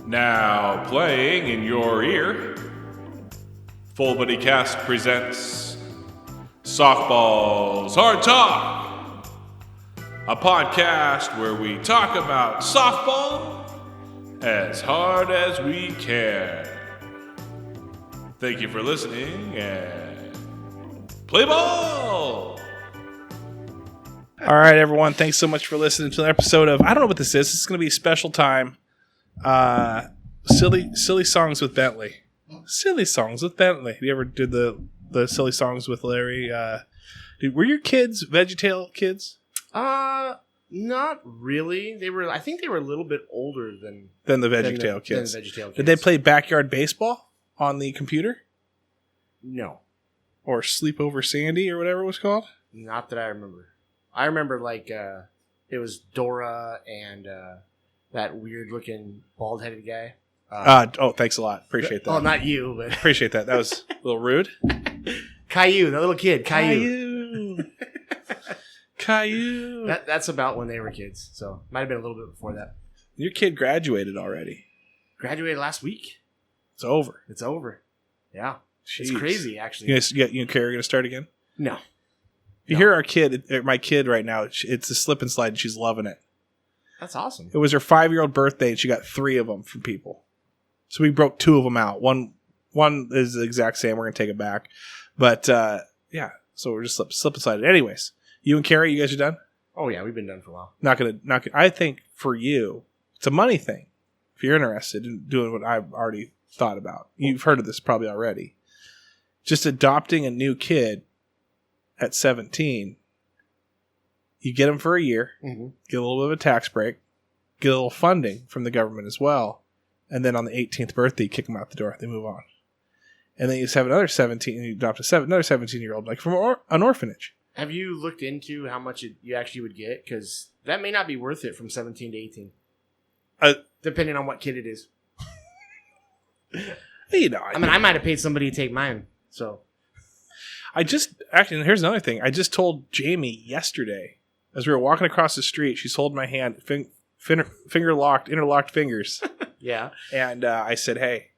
Now playing in your ear, Full Buddy Cast presents SoftBall's HardTalk, a podcast where we talk about softball as hard as we can. Thank you for listening and play ball! All right, everyone. Thanks so much for listening to an episode of, I don't know what this is. This is going to be a special time. Silly songs with Bentley. Silly songs with Bentley. You ever did the silly songs with Larry? Were your kids VeggieTale kids? Not really. I think they were a little bit older than the VeggieTale kids. Than the VeggieTale kids. Did they play backyard baseball on the computer? No. Or Sleepover Sandy or whatever it was called? Not that I remember. I remember it was Dora and that weird looking bald headed guy. Thanks a lot. Appreciate that. Oh, not you, but appreciate that. That was a little rude. Caillou, the little kid. Caillou. Caillou. That's about when they were kids. So might have been a little bit before that. Your kid graduated already. Graduated last week. It's over. It's over. Yeah. Jeez. It's crazy, actually. You and Carrie going to start again? No. You hear my kid right now, it's a slip and slide, and she's loving it. That's awesome. It was her 5-year-old birthday, and she got 3 of them from people. So we broke 2 of them out. One is the exact same. We're going to take it back. But, yeah, so we're just slip and slide. Anyways, you and Carrie, you guys are done? Oh, yeah, we've been done for a while. Not gonna. I think for you, it's a money thing. If you're interested in doing what I've already thought about. You've heard of this probably already. Just adopting a new kid at 17, you get them for a year, get a little bit of a tax break, get a little funding from the government as well, and then on the 18th birthday, you kick them out the door. They move on. And then you just have another 17, and you adopt another 17-year-old, like from an orphanage. Have you looked into how much you actually would get? Because that may not be worth it from 17 to 18. Depending on what kid it is. I might have paid somebody to take mine, so... Actually, here's another thing. I just told Jamie yesterday, as we were walking across the street, she's holding my hand, interlocked fingers. Yeah. And I said, hey,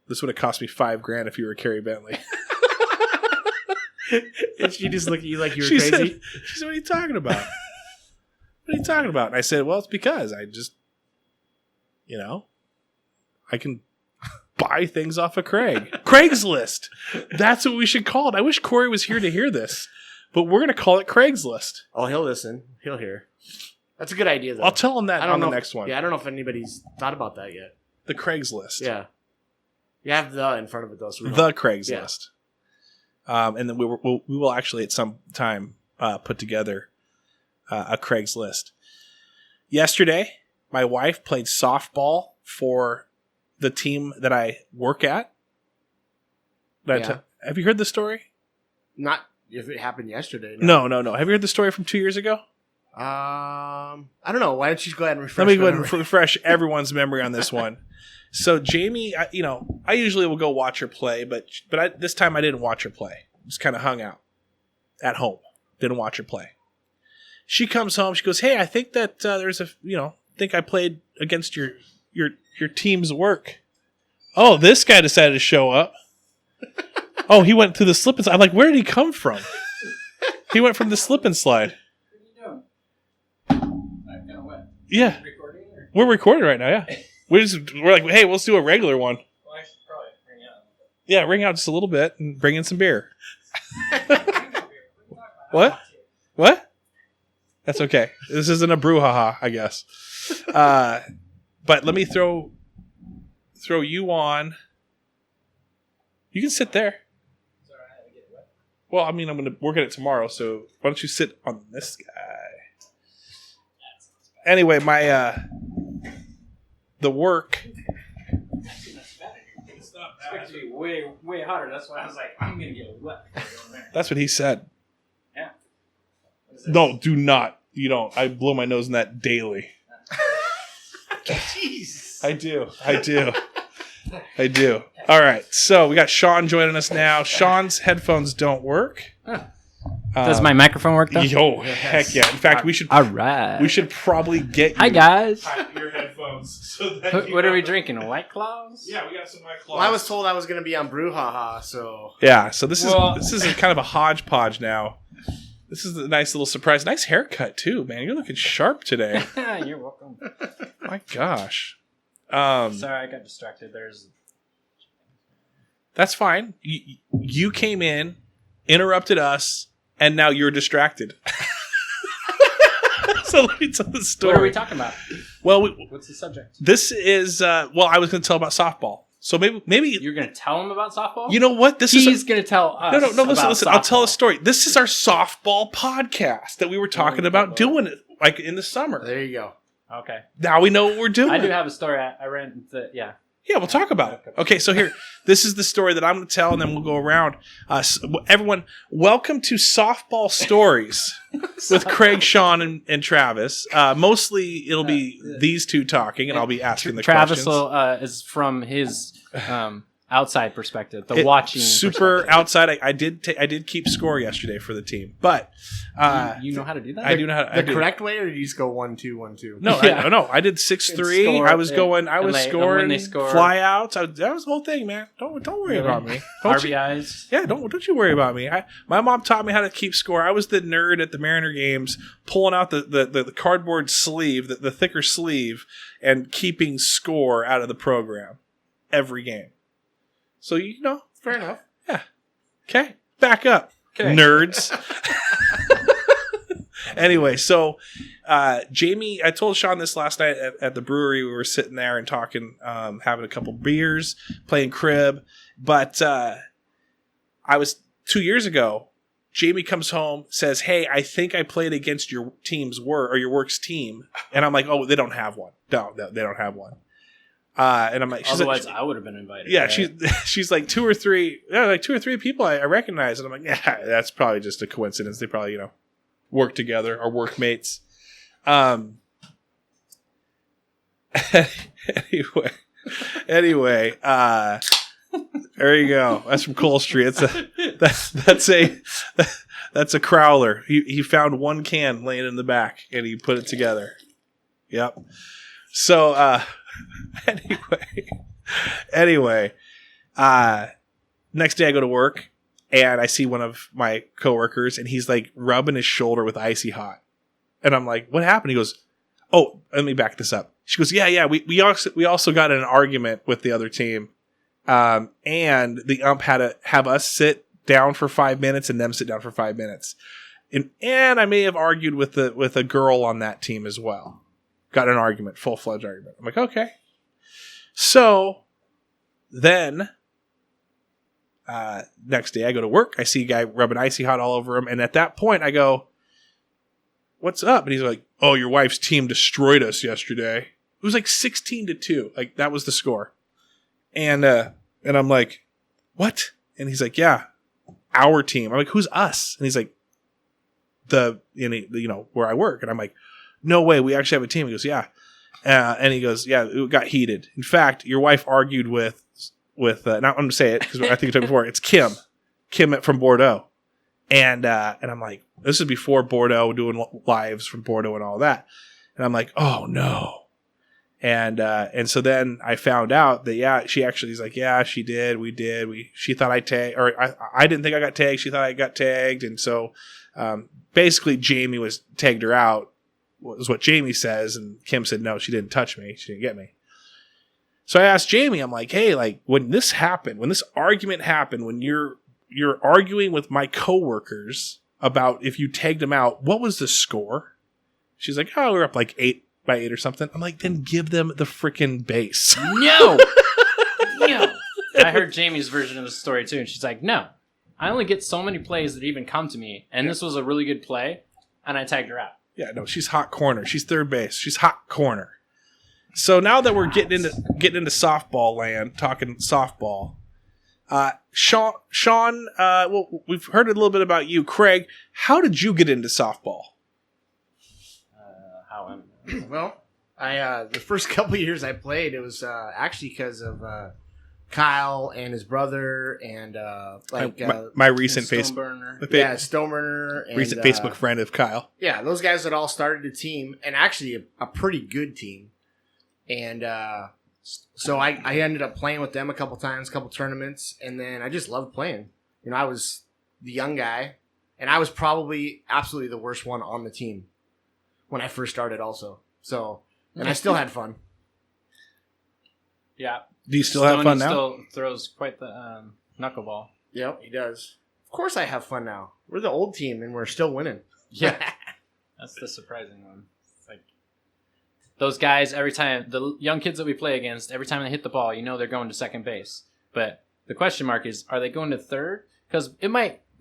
this would have cost me $5,000 if you were Carrie Bentley. And she just looked at you like you were crazy? she said, what are you talking about? What are you talking about? And I said, well, it's because I just, I can... buy things off of Craigslist. That's what we should call it. I wish Corey was here to hear this, but we're going to call it Craigslist. Oh, he'll listen. He'll hear. That's a good idea, though. I'll tell him that on the next one. Yeah, I don't know if anybody's thought about that yet. The Craigslist. Yeah. You have the in front of it, though. So the Craigslist. Yeah. And then we will actually at some time put together a Craigslist. Yesterday, my wife played softball for the team that I work at. Have you heard the story? Not if it happened yesterday. No. Have you heard the story from 2 years ago? I don't know. Why don't you go ahead and refresh? Let me go ahead and refresh everyone's memory on this one. So Jamie, I usually will go watch her play, but this time I didn't watch her play. Just kind of hung out at home. Didn't watch her play. She comes home. She goes, "Hey, I think that think I played against your team's work." Oh, this guy decided to show up. Oh, he went through the slip and slide. I'm like, where did he come from? He went from the slip and slide. What are you doing? I'm kind of wet. Yeah. Recording? Or? We're recording right now, yeah. We're like, hey, let's do a regular one. Well, I should probably ring out. Yeah, ring out just a little bit and bring in some beer. What? What? That's okay. This isn't a brouhaha, I guess. But let me throw you on. You can sit there. Sorry, I had to get it wet. Well, I'm going to work at it tomorrow, so why don't you sit on this guy? Anyway, the work. It's expected to be way, way hotter. That's why I was like, I'm going to get wet. That's what he said. Yeah. No, do not. You don't. I blow my nose in that daily. Jeez. I do. All right. So we got Sean joining us now. Sean's headphones don't work. Huh. Does my microphone work though? Yo, heck yeah. In fact, we should All right. We should probably get Hi guys. your headphones microphones. So that What are we drinking? White Claws? Yeah, we got some White Claws. Well, I was told I was going to be on Brouhaha, so... Yeah, so this Well- is kind of a hodgepodge now. This is a nice little surprise. Nice haircut, too, man. You're looking sharp today. You're welcome. My gosh. Sorry, I got distracted. That's fine. You came in, interrupted us, and now you're distracted. So let me tell the story. What are we talking about? Well, What's the subject? this is I was going to tell about softball. So maybe You're going to tell him about softball? you know what? He's going to tell us. No. Listen. about I'll tell a softball. story. This is our softball podcast that we were talking about doing it like in the summer. There you go. Okay. Now we know what we're doing. I do have a story. I ran into, yeah. Yeah, we'll talk about it. Okay, so here, this is the story that I'm going to tell, and then we'll go around. Everyone, welcome to Softball Stories with Craig, Sean, and Travis. Mostly, it'll be these two talking, and I'll be asking the Travis questions. is from his outside perspective, the watching super perspective. outside. I did keep score yesterday for the team, but You know how to do that? I do know how. The correct way, or did you just go 1-2-1-2? No, Yeah. no, I did 6-3. Score, I was yeah. going. I And was they- and scoring when they score- fly outs. That was the whole thing, man. Don't worry about me. Don't you- RBIs. Yeah, don't you worry about me. My mom taught me how to keep score. I was the nerd at the Mariner games, pulling out the cardboard sleeve, the thicker sleeve, and keeping score out of the program every game. So Fair enough. okay, back up, Okay. nerds. Anyway, so Jamie, I told Sean this last night at the brewery. We were sitting there and talking, having a couple beers, playing crib. But I was 2 years ago. Jamie comes home, says, "Hey, I think I played against your team's work or your work's team," and I'm like, "Oh, they don't have one. No, they don't have one." And I'm like, Otherwise, I would have been invited. yeah, right? she's like two or three people I recognize, and I'm like, yeah, that's probably just a coincidence. They probably work together or workmates. Anyway, there you go. That's from Cole Street. That's a crowler. He found one can laying in the back and he put it together. Yep. So anyway, next day I go to work and I see one of my coworkers and he's like rubbing his shoulder with icy hot. And I'm like, "What happened?" He goes, "Oh, let me back this up." She goes, "Yeah, we also got in an argument with the other team. And the ump had to have us sit down for 5 minutes and them sit down for 5 minutes. And I may have argued with a girl on that team as well. Got in an argument, full-fledged argument." I'm like, "Okay." So then next day I go to work. I see a guy rubbing icy hot all over him. And at that point I go, "What's up?" And he's like, "Oh, your wife's team destroyed us yesterday." It was like 16-2. Like that was the score. And I'm like, "What?" And he's like, "Yeah, our team." I'm like, "Who's us?" And he's like, where I work. And I'm like, "No way. We actually have a team." He goes, "Yeah." And he goes, "Yeah, it got heated. In fact, your wife argued with now I'm going to say it because I think I told you before. It's Kim from Bordeaux." And I'm like, this is before Bordeaux, doing lives from Bordeaux and all that. And I'm like, "Oh no." And so then I found out that, he's like, "Yeah, she did. We did. She thought I tagged, or I didn't think I got tagged. She thought I got tagged." And so, basically Jamie tagged her out, was what Jamie says. And Kim said, "No, she didn't touch me. She didn't get me." So I asked Jamie, I'm like, "Hey, like when this argument happened, when you're arguing with my coworkers about if you tagged them out, what was the score?" She's like, "Oh, we're up like 8 by 8 or something." I'm like, "Then give them the freaking base." No. I heard Jamie's version of the story too, and she's like, "No, I only get so many plays that even come to me, and this was a really good play, and I tagged her out." Yeah, no, she's hot corner. She's third base. She's hot corner. So now that we're getting into softball land, talking softball, Sean, well, we've heard a little bit about you. Craig, how did you get into softball? How am Well, I the first couple of years I played, it was actually because of Kyle and his brother and My recent Stoneburner. Stoneburner and recent Facebook friend of Kyle. Yeah, those guys had all started a team, and actually a pretty good team. And so I ended up playing with them a couple times, a couple tournaments, and then I just loved playing. You know, I was the young guy, and I was probably absolutely the worst one on the team when I first started also. So, and I still had fun. Yeah. Do you still have fun now? Still throws quite the knuckleball. Yep, he does. Of course I have fun now. We're the old team, and we're still winning. Yeah. That's the surprising one. It's like those guys, every time, the young kids that we play against, every time they hit the ball, you know they're going to second base. But the question mark is, are they going to third? Because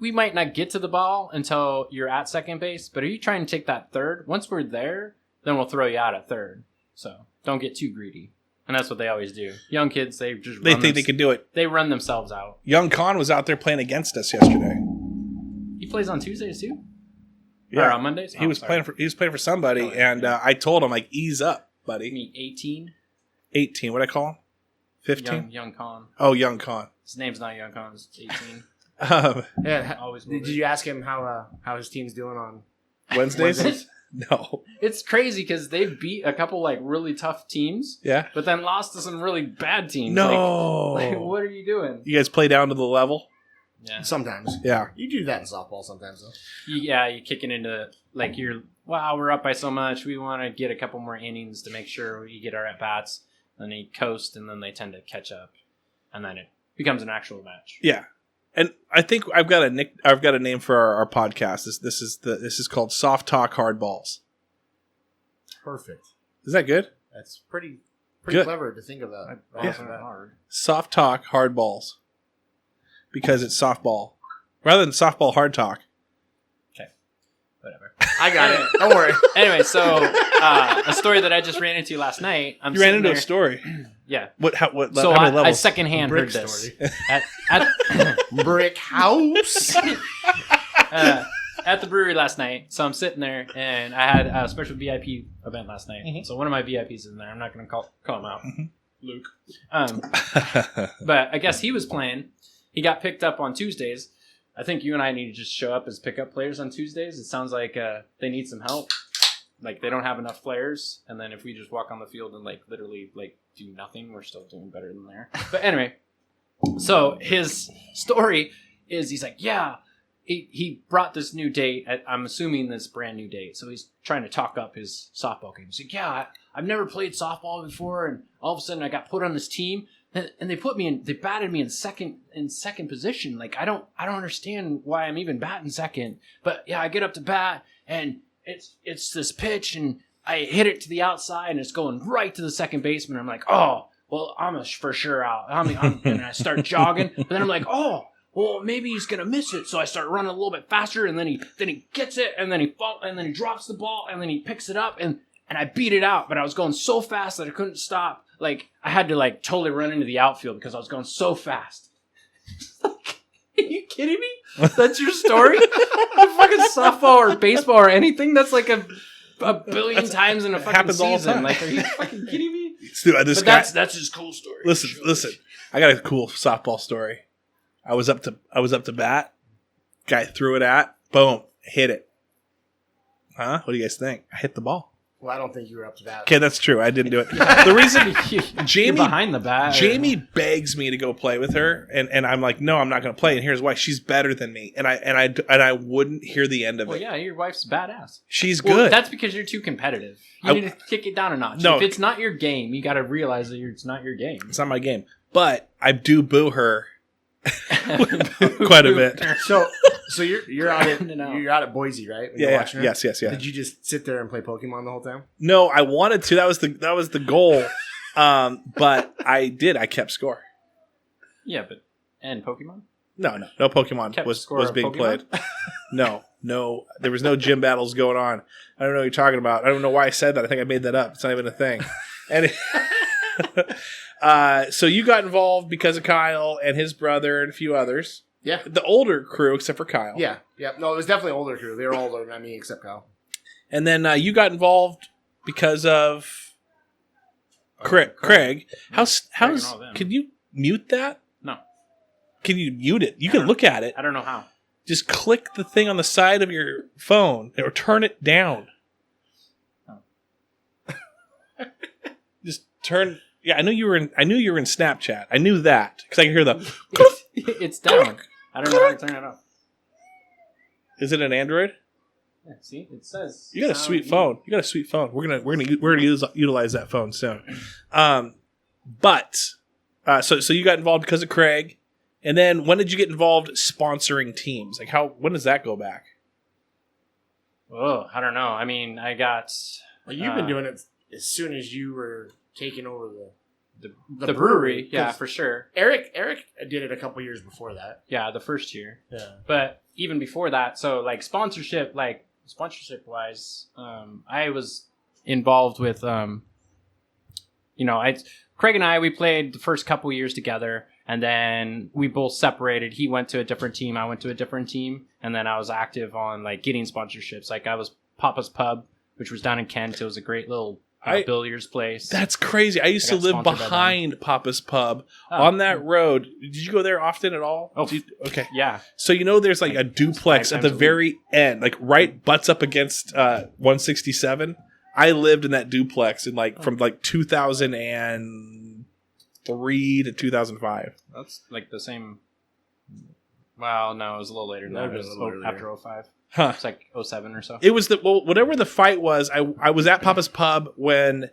we might not get to the ball until you're at second base, but are you trying to take that third? Once we're there, then we'll throw you out at third. So don't get too greedy. And that's what they always do. Young kids, they think they can do it. They run themselves out. Young Con was out there playing against us yesterday. He plays on Tuesdays too? Yeah, or on Mondays? He was playing for somebody, and I told him, like, ease up, buddy. You mean 18? 18. What'd I call him? 15? Young Con. Oh, Young Con. His name's not Young Con. It's 18. Yeah. Always Did you ask him how his team's doing on Wednesdays? No. It's crazy because they beat a couple like really tough teams, Yeah. but then lost to some really bad teams. No. Like, what are you doing? You guys play down to the level? Yeah, Sometimes. Yeah. You do that in softball sometimes, though. you're kicking into like we're up by so much. We want to get a couple more innings to make sure we get our at bats. Then they coast, and then they tend to catch up, and then it becomes an actual match. Yeah. And I think I've got a name for our podcast. This is called SoftTalk, HardBall's. Perfect. Is that good? That's pretty Good. clever to think of that. That wasn't hard. SoftTalk, HardBall's. Because it's softball. Rather than softball, hard talk. Whatever. I got it. Don't worry. Anyway, so a story that I just ran into last night. You ran into a story. Yeah. How So many I levels? secondhand Brick heard this. story. At Brick house. at the brewery last night. So I'm sitting there, and I had a special VIP event last night. Mhm. So one of my VIPs is in there. I'm not going to call him out. Mhm. Luke. But I guess he was playing. He got picked up on Tuesdays. I think you and I need to just show up as pickup players on Tuesdays. It sounds like they need some help. Like they don't have enough players. And then if we just walk on the field and like literally like do nothing, we're still doing better than there. But anyway, so his story is he's like, yeah, he brought this new date. I'm assuming this brand new date. So he's trying to talk up his softball game. He's like, yeah, I've never played softball before. And all of a sudden I got put on this team. And they batted me in second position. Like I don't understand why I'm even batting second. But yeah, I get up to bat and it's this pitch and I hit it to the outside and it's going right to the second baseman. I'm like, oh, well, I'm for sure out. And I start jogging, but then I'm like, oh, well, maybe he's gonna miss it. So I start running a little bit faster, and then he gets it, and then he drops the ball, and then he picks it up, and I beat it out. But I was going so fast that I couldn't stop. Like I had to like totally run into the outfield because I was going so fast. Are you kidding me? That's your story? Fucking softball or baseball or anything? That's like a billion times in a fucking happens all the season. time. Like, are you fucking kidding me? Dude, But that's his cool story. Listen. I got a cool softball story. I was up to bat. Guy threw it at. Boom. Hit it. Huh? What do you guys think? I hit the ball. Well, I don't think you were up to that. Okay, that's true. I didn't do it. The reason You're Jamie behind the bat. Jamie begs me to go play with her, and I'm like, no, I'm not going to play. And here's why: she's better than me, and I wouldn't hear the end of Well, it. yeah, your wife's badass. She's Well, good. that's because you're too competitive. You need to kick it down a notch. No. If it's not your game, you got to realize that it's not your game. It's not my game, but I do boo her quite a bit. So you're out at No. you're out at Boise, right? When you're watching her? Yes. Did you just sit there and play Pokemon the whole time? No, I wanted to. That was the goal. But I did. I kept score. Yeah, and Pokemon? No Pokemon Kept was score of being Pokemon? played. No, there was no gym battles going on. I don't know what you're talking about. I don't know why I said that. I think I made that up. It's not even a thing. And so you got involved because of Kyle and his brother and a few others. Yeah. The older crew, except for Kyle. Yeah. No, it was definitely older crew. They were all older than me, except Kyle. And then you got involved because of Craig. How's and all them. can you mute that? No. Can you mute it? You can look at it. I don't know how. Just click the thing on the side of your phone or turn it down. Oh. Just turn. Yeah, I knew you were in Snapchat. I knew that because I can hear the. It's down. I don't know how to turn it off. Is it an Android? Yeah, see, it says. You got a sweet phone. You got a sweet phone. We're gonna utilize that phone soon. So you got involved because of Craig, and then when did you get involved sponsoring teams? Like when does that go back? Oh, I don't know. I mean, I got. Well, you've been doing it as soon as you were taking over the brewery. Yeah, for sure. Eric did it a couple years before that. Yeah, the first year. Yeah. But even before that, so like sponsorship wise, I was involved with, Craig and I, we played the first couple years together, and then we both separated. He went to a different team, I went to a different team, and then I was active on like getting sponsorships. Like I was Papa's Pub, which was down in Kent. It was a great little billiards place. That's crazy. I used to live behind Papa's Pub on that road. Did you go there often at all? Oh, okay. Yeah. So there's like a duplex at the very end, like right butts up against 167. I lived in that duplex from 2003 to 2005. That's like the same. Well, no, it was a little later than that. It was after 05. Huh. It's like 07 or so. It was whatever the fight was. I was at Papa's Pub when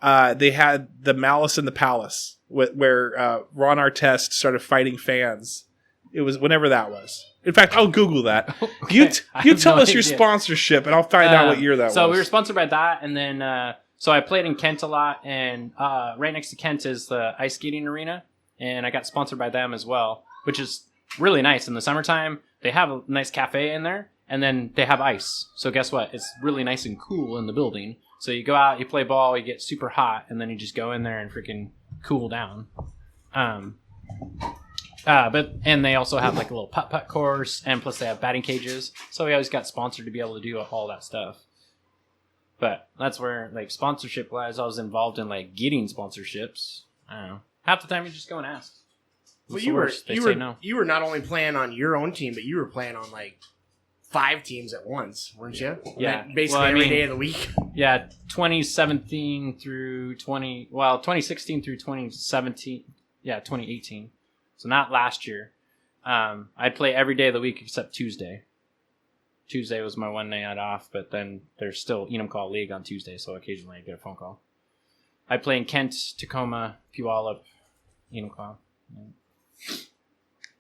they had the Malice in the Palace, where Ron Artest started fighting fans. It was whenever that was. In fact, I'll Google that. Okay. You tell us your sponsorship, and I'll find out what year that was. So we were sponsored by that, and then so I played in Kent a lot, and right next to Kent is the ice skating arena, and I got sponsored by them as well, which is really nice. In the summertime, they have a nice cafe in there. And then they have ice. So guess what? It's really nice and cool in the building. So you go out, you play ball, you get super hot, and then you just go in there and freaking cool down. And they also have like a little putt-putt course, and plus they have batting cages. So we always got sponsored to be able to do all that stuff. But that's where, like, sponsorship-wise, I was involved in, like, getting sponsorships. I don't know. Half the time you just go and ask. Well, you were not only playing on your own team, but you were playing on, like, 5 teams at once, weren't you? Yeah. Like basically every day of the week. Yeah, 2016 through 2017. Yeah, 2018. So not last year. I'd play every day of the week except Tuesday. Tuesday was my one night off, but then there's still Enumclaw League on Tuesday, so occasionally I get a phone call. I play in Kent, Tacoma, Puyallup, Enumclaw.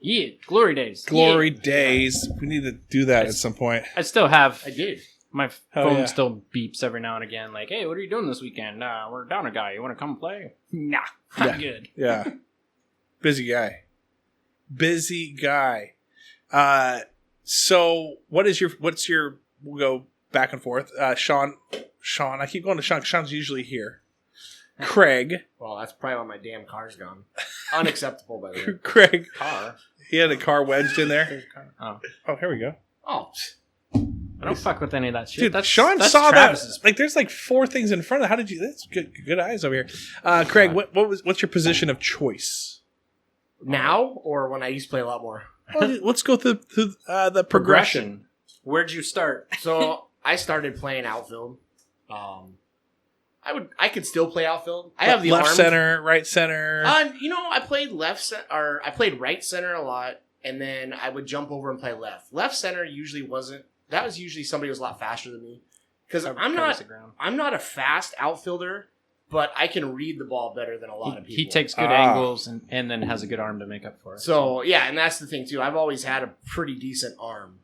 Yeah, glory days. Glory days. We need to do that at some point. I still have. I did. My phone still beeps every now and again. Like, hey, what are you doing this weekend? We're down a guy. You want to come play? Nah, I'm good. Yeah. Busy guy. So what's your, we'll go back and forth. Sean, I keep going to Sean. Sean's usually here. Craig. Well, that's probably why my damn car's gone. Unacceptable, by the way. Craig. Car. He had a car wedged in there. Oh, here we go. Oh. I don't fuck with any of that shit. Dude, Sean saw Travis's. That. Like, there's like 4 things in front of it. How did you? That's good eyes over here. Craig, what's your position of choice? Now or when I used to play a lot more? Well, let's go through the progression. Where'd you start? So I started playing outfield. I could still play outfield. I have the left arm. center, right center. I played I played right center a lot, and then I would jump over and play left. Left center usually wasn't. That was usually somebody who was a lot faster than me, because I'm not a fast outfielder, but I can read the ball better than a lot of people. He takes good angles and then has a good arm to make up for it. So yeah, and that's the thing too. I've always had a pretty decent arm.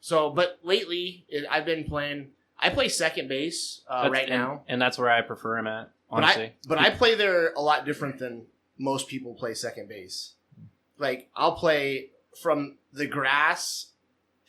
But lately I've been playing. I play second base now, and that's where I prefer him at. Honestly, but I play there a lot different than most people play second base. Like I'll play from the grass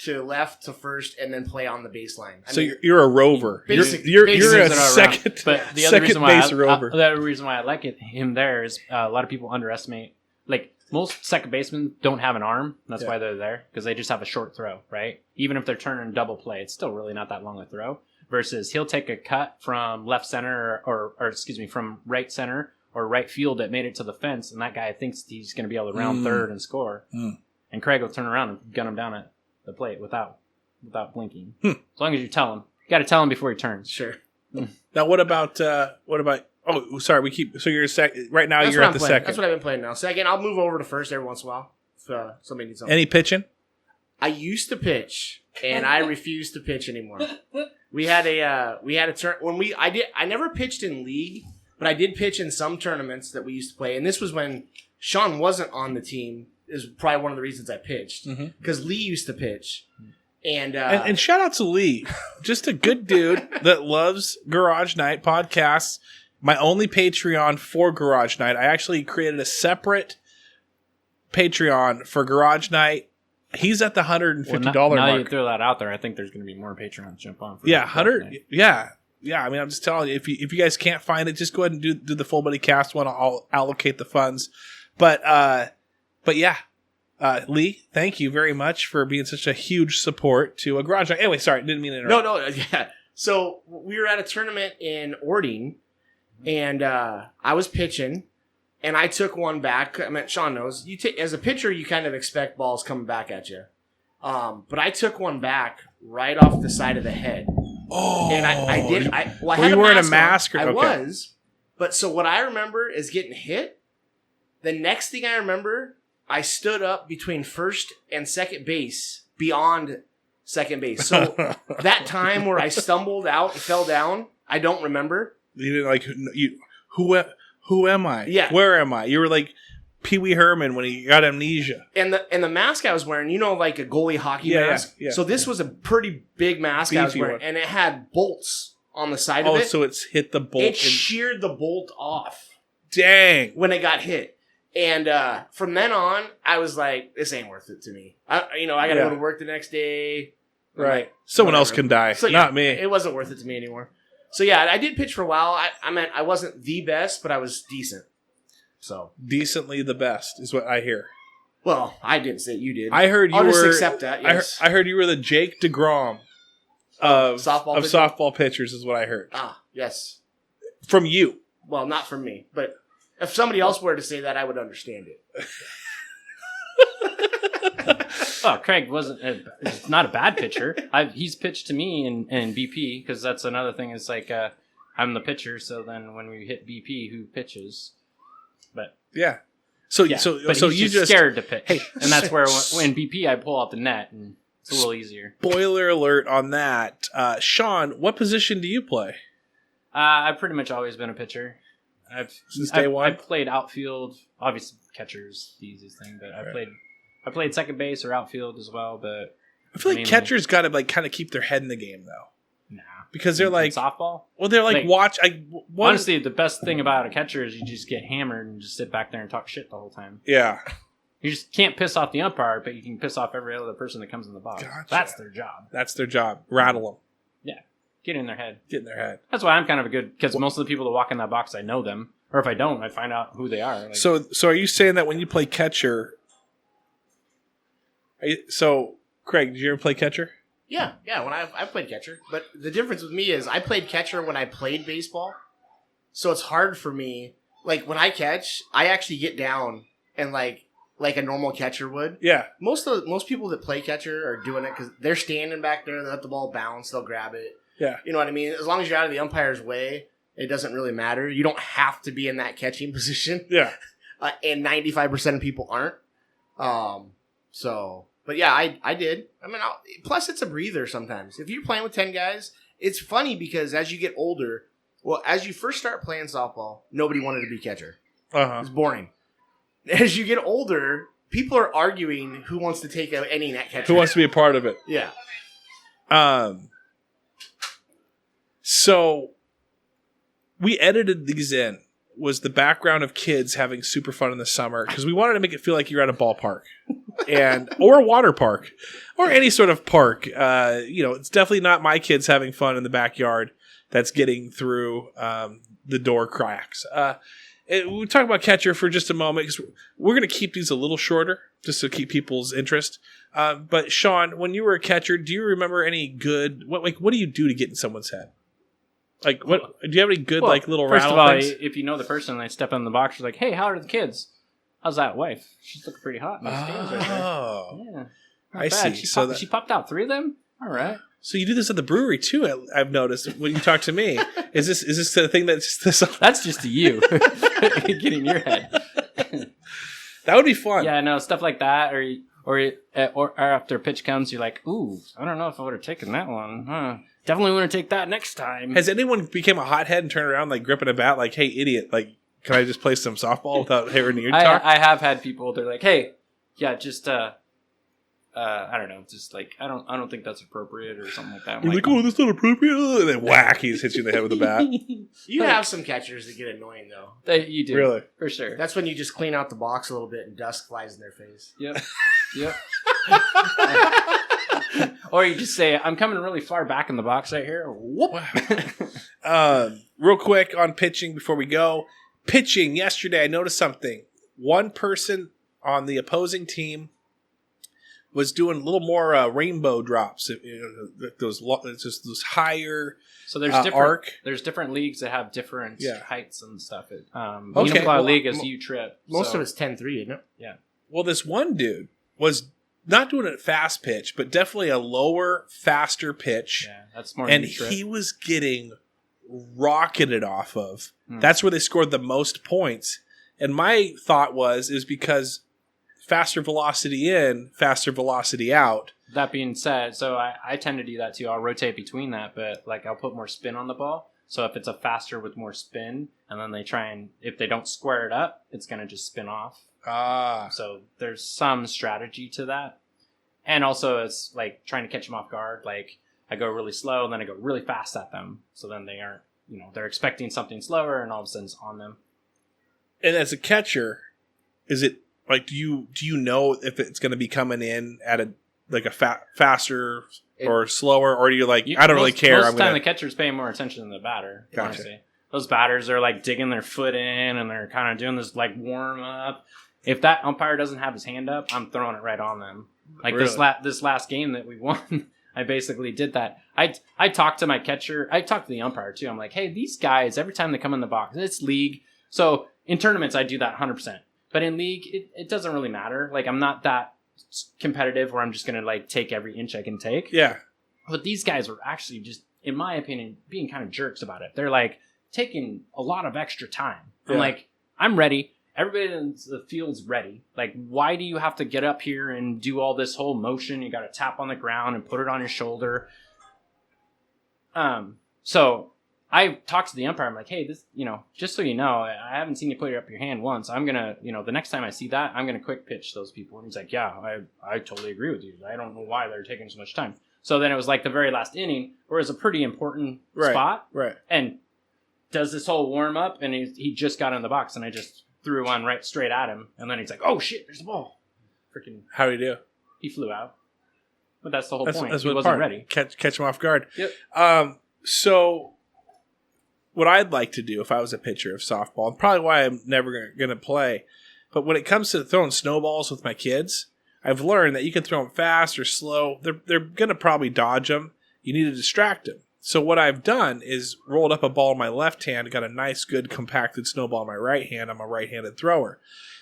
to left to first, and then play on the baseline. So you're a rover. You're a second. But the other reason why the reason why I like him there is a lot of people underestimate. Like most second basemen don't have an arm. That's why they're there, because they just have a short throw, right? Even if they're turning double play, it's still really not that long a throw. Versus he'll take a cut from left center or from right center or right field that made it to the fence, and that guy thinks he's going to be able to round third and score. And Craig will turn around and gun him down at the plate without blinking. As long as you tell him. You got to tell him before he turns. Sure. Now, what about Oh, sorry. So you're right now. That's You're what at I'm the playing. second. That's what I've been playing now. Second, I'll move over to first every once in a while if somebody needs something. Any pitching? I used to pitch, and I refuse to pitch anymore. We had a turn when I never pitched in league, but I did pitch in some tournaments that we used to play, and this was when Sean wasn't on the team. Is probably one of the reasons I pitched because Lee used to pitch, and shout out to Lee, just a good dude that loves Garage Night podcasts. My only Patreon for Garage Night. I actually created a separate Patreon for Garage Night. He's at the $150 now mark. you throw that out there, I think there's going to be more Patreons jump on. For Yeah, that 100. night. Yeah. I mean, I'm just telling you, if you guys can't find it, just go ahead and do the full buddy cast one. I'll allocate the funds. But yeah, Lee, thank you very much for being such a huge support to a Garage Night. Anyway, sorry, didn't mean to interrupt. no, yeah. So we were at a tournament in Ording, and I was pitching. And I took one back. I mean, Sean knows. As a pitcher, you kind of expect balls coming back at you. But I took one back right off the side of the head. Oh, And I did. I were had you wearing a on. mask? I Okay. was. But so what I remember is getting hit. The next thing I remember, I stood up between first and second base beyond second base. So that time where I stumbled out and fell down, I don't remember. You didn't like who am I? Yeah. Where am I? You were like Pee Wee Herman when he got amnesia. And the mask I was wearing, like a goalie hockey mask. Yeah. So this was a pretty big mask I was Beefy wearing, one. and it had bolts on the side of it. So it's hit the bolt. It sheared the bolt off Dang. when it got hit. And from then on, I was like, this ain't worth it to me. I got to go to work the next day. I'm Right. like, Someone else whatever. can die, So, not me. It wasn't worth it to me anymore. So yeah, I did pitch for a while. I wasn't the best, but I was decent. So Decently the best is what I hear. well, I didn't say it, you did. I heard you I'll were. just accept that. Yes. I heard you were the Jake DeGrom of softball pitcher? softball pitchers, is what I heard Yes. from you. Well, not from me, but if somebody else were to say that, I would understand it. Oh, Craig he's not a bad pitcher. He's pitched to me in BP because that's another thing. Is like I'm the pitcher, so then when we hit BP, who pitches? But Yeah. So yeah, so but so he's you just scared to pitch, Hey. and that's where when BP I pull out the net and it's a little easier. spoiler alert on that. Sean, what position do you play? I've pretty much always been a pitcher. Since day one? I played outfield. Obviously, catcher's the easiest thing, but I played second base or outfield as well. But I feel like mainly- catchers got to like kind of keep their head in the game though, nah, because they're like, softball. well, they're like Like, one, Honestly, the best thing about a catcher is you just get hammered and just sit back there and talk shit the whole time. yeah. You just can't piss off the umpire, but you can piss off every other person that comes in the box. Gotcha. That's their job. That's their job. Rattle them. Get in their head. Get in their head. That's why I'm kind of a good, because most of the people that walk in that box, I know them. Or if I don't, I find out who they are. Like, So are you saying that when you play catcher? So Craig, did you ever play catcher? Yeah. When I played catcher, but the difference with me is I played catcher when I played baseball, so it's hard for me. Like when I catch, I actually get down and like a normal catcher would. Yeah. Most people that play catcher are doing it because they're standing back there. They let the ball bounce. They'll grab it. Yeah. You know what I mean? As long as you're out of the umpire's way, it doesn't really matter. You don't have to be in that catching position. Yeah. And 95% of people aren't. But yeah, I did. I mean, plus it's a breather sometimes. If you're playing with 10 guys, it's funny because as you get older, as you first start playing softball, nobody wanted to be catcher. It's boring. As you get older, people are arguing who wants to take any net catcher. Who wants to be a part of it? Yeah. So we edited these in. Was the background of kids having super fun in the summer because we wanted to make it feel like you're at a ballpark or a water park or any sort of park. It's definitely not my kids having fun in the backyard that's getting through the door cracks. We talk about catcher for just a moment because we're going to keep these a little shorter just to keep people's interest. But Sean, when you were a catcher, do you remember any good? What do you do to get in someone's head? Like, what do you have any good little first rattle of all, things? if you know the person and they step in the box, you're like, "Hey, how are the kids? How's that wife? She's looking pretty hot in the stands right there." Oh, Yeah, not I bad. see. She popped out 3 of them. All right. So you do this at the brewery too. I've noticed when you talk to me. Is this the thing that's this? That's just you getting your head. That would be fun. Yeah, no, stuff like that, or after a pitch comes, you're like, ooh, I don't know if I would have taken that one. Huh. Definitely want to take that next time. Has anyone became a hothead and turned around like gripping a bat like, hey, idiot, like, can I just play some softball without hearing you talk? I have had people, they're like, hey, yeah, just, I don't know, just like, I don't think that's appropriate or something like that. You're like, oh, that's not appropriate. And then whack, he just hits you in the head with a bat. You have some catchers that get annoying, though. You do. Really? For sure. That's when you just clean out the box a little bit and dust flies in their face. Yep. Yep. Or you just say, I'm coming really far back in the box right here. Whoop. Real quick on pitching before we go. Pitching, yesterday I noticed something. One person on the opposing team was doing a little more rainbow drops. Those higher So there's different arc. There's different leagues that have different heights and stuff. Okay. Unify Well, League is U-Trip. Most so, of it's 10-3, isn't it? Yeah. Well, this one dude was not doing a fast pitch, but definitely a lower, faster pitch. Yeah, that's more And U-Trip. he was getting rocketed off of. That's where they scored the most points. And my thought is because faster velocity in, faster velocity out. That being said, so I tend to do that too. I'll rotate between that, but like I'll put more spin on the ball. So if it's a faster with more spin, and then they try and, if they don't square it up, it's going to just spin off. So there's some strategy to that. And also it's like trying to catch them off guard. Like I go really slow and then I go really fast at them. So then they aren't, they're expecting something slower and all of a sudden it's on them. And as a catcher, is it like, do you know if it's going to be coming in at a faster or slower, or do you like, I don't really care. Most of the time the catcher's paying more attention than the batter. Gotcha. Honestly. Those batters are like digging their foot in and they're kind of doing this like warm up. If that umpire doesn't have his hand up, I'm throwing it right on them. Like Really? this last game that we won, I basically did that. I talked to my catcher. I talked to the umpire too. I'm like, hey, these guys, every time they come in the box, it's league. So in tournaments, I do that 100%. But in league, it doesn't really matter. Like I'm not that competitive where I'm just going to like take every inch I can take. Yeah. But these guys were actually just, in my opinion, being kind of jerks about it. They're like taking a lot of extra time. I'm like, I'm ready. Everybody in the field's ready. Like, why do you have to get up here and do all this whole motion? You got to tap on the ground and put it on your shoulder. So I talked to the umpire. I'm like, hey, this, just so you know, I haven't seen you put up your hand once. I'm going to, the next time I see that, I'm going to quick pitch those people. And he's like, yeah, I totally agree with you. I don't know why they're taking so much time. So then it was like the very last inning, where it was a pretty important spot. Right. And does this whole warm up, and he just got in the box, and I just threw one right straight at him. And then he's like, oh shit, there's the ball. Freaking. How do you do? He flew out. But that's the whole point. That's He what wasn't part. ready. Catch him off guard. Yep. So what I'd like to do if I was a pitcher of softball, and probably why I'm never going to play, but when it comes to throwing snowballs with my kids, I've learned that you can throw them fast or slow. They're going to probably dodge them. You need to distract them. So what I've done is rolled up a ball in my left hand, got a nice, good, compacted snowball in my right hand. I'm a right-handed thrower.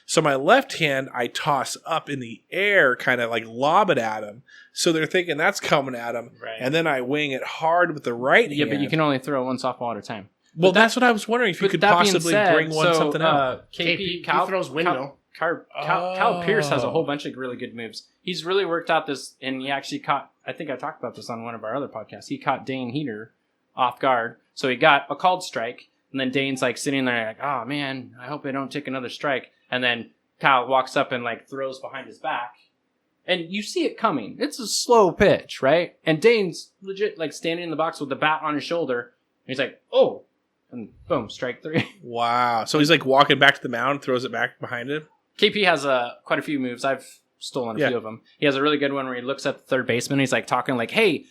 So my left hand, I toss up in the air, kind of like lob it at them. So they're thinking that's coming at them. Right. And then I wing it hard with the right hand. Yeah, but you can only throw one softball at a time. Well, that's what I was wondering, if you could possibly bring something out. KP, he throws windmill. Kyle Pierce has a whole bunch of really good moves. He's really worked out this, and he actually caught, I think I talked about this on one of our other podcasts, he caught Dane Heater off guard. So he got a called strike, and then Dane's like sitting there like, oh man, I hope I don't take another strike. And then Kyle walks up and like throws behind his back. And you see it coming. It's a slow pitch, right? And Dane's legit like standing in the box with the bat on his shoulder. And he's like, oh. And boom, strike 3. Wow. So he's like walking back to the mound, throws it back behind him? KP has quite a few moves. I've stolen a few of them. He has a really good one where he looks at the third baseman. And he's like talking like, hey,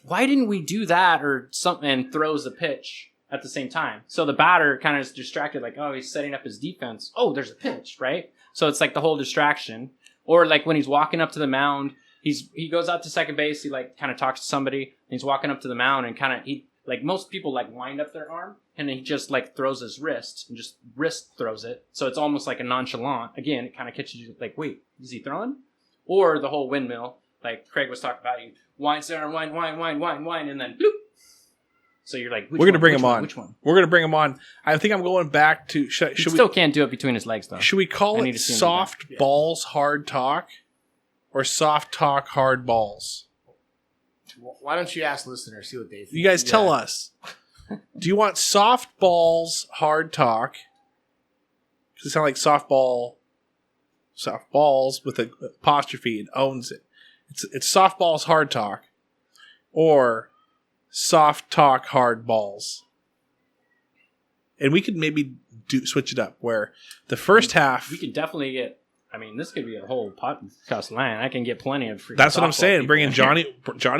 why didn't we do that or something, and throws the pitch at the same time. So the batter kind of is distracted, like, oh, he's setting up his defense. Oh, there's a pitch, right? So it's like the whole distraction. Or like when he's walking up to the mound, he goes out to second base. He like kind of talks to somebody. And he's walking up to the mound and kind of like most people like wind up their arm, and he just like throws his wrist and just wrist throws it. So it's almost like a nonchalant. Again, it kind of catches you like, wait, is he throwing? Or the whole windmill. like Craig was talking about, you wine, center, wine, and then bloop. So you're like, we're going to bring him on. Which one? We're going to bring him on. I think I'm going back to... Should we still can't do it between his legs, though. Should we call it Soft Balls Hard Talk or Soft Talk Hard Balls? Why don't you ask listeners, see what they think? You guys tell us. Do you want Soft Balls Hard Talk? Because it sounds like softballs with an apostrophe and owns it. It's Soft Balls Hard Talk or Soft Talk Hard Balls. And we could maybe switch it up where the first half... We could definitely get... I mean, this could be a whole podcast line. I can get plenty of free. That's what I'm saying. Bring in Johnny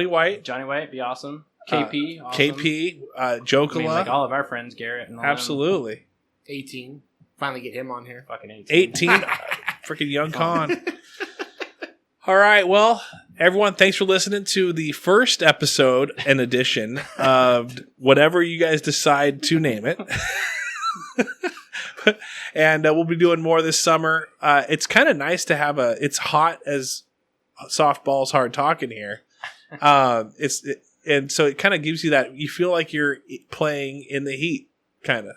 White. Johnny White, be awesome. KP, awesome. KP, Jokola. I mean, like all of our friends, Garrett and all absolutely. Them. 18. Finally get him on here. Fucking 18. Freaking young con. All right. Well, everyone, thanks for listening to the first episode and edition of whatever you guys decide to name it. And we'll be doing more this summer. It's kind of nice to have it's hot as SoftBall's Hard Talk in here. And so it kind of gives you that, you feel like you're playing in the heat, kind of.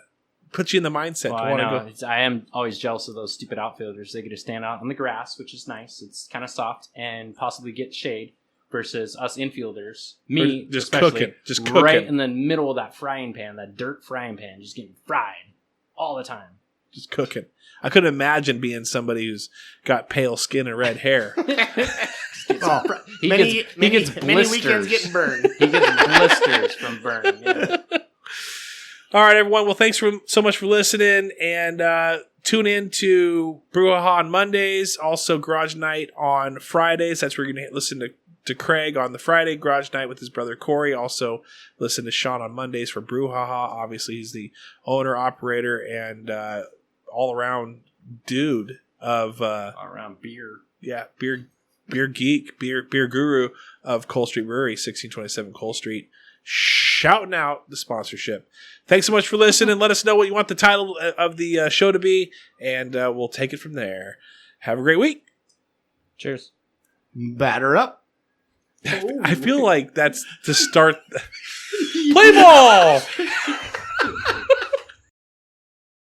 Puts you in the mindset well, to want to go. I am always jealous of those stupid outfielders. They get to stand out on the grass, which is nice. It's kind of soft and possibly get shade versus us infielders. Me, just especially, cooking. Right in the middle of that frying pan, that dirt frying pan, just getting fried all the time. Just cooking. I couldn't imagine being somebody who's got pale skin and red hair. He gets blisters. Many weekends getting burned. He gets blisters from burning. Yeah. All right, everyone. Well, thanks so much for listening, and tune in to Brouhaha on Mondays, also Garage Night on Fridays. That's where you're going to listen to Craig on the Friday, Garage Night with his brother Corey. Also listen to Sean on Mondays for Brouhaha. Obviously, he's the owner, operator, and all-around dude of... all-around beer. Yeah, beer geek, beer guru of Cole Street Brewery, 1627 Cole Street. Shouting out the sponsorship. Thanks so much for listening. Let us know what you want the title of the show to be, and we'll take it from there. Have a great week. Cheers. Batter up. I feel like that's to start. Play ball!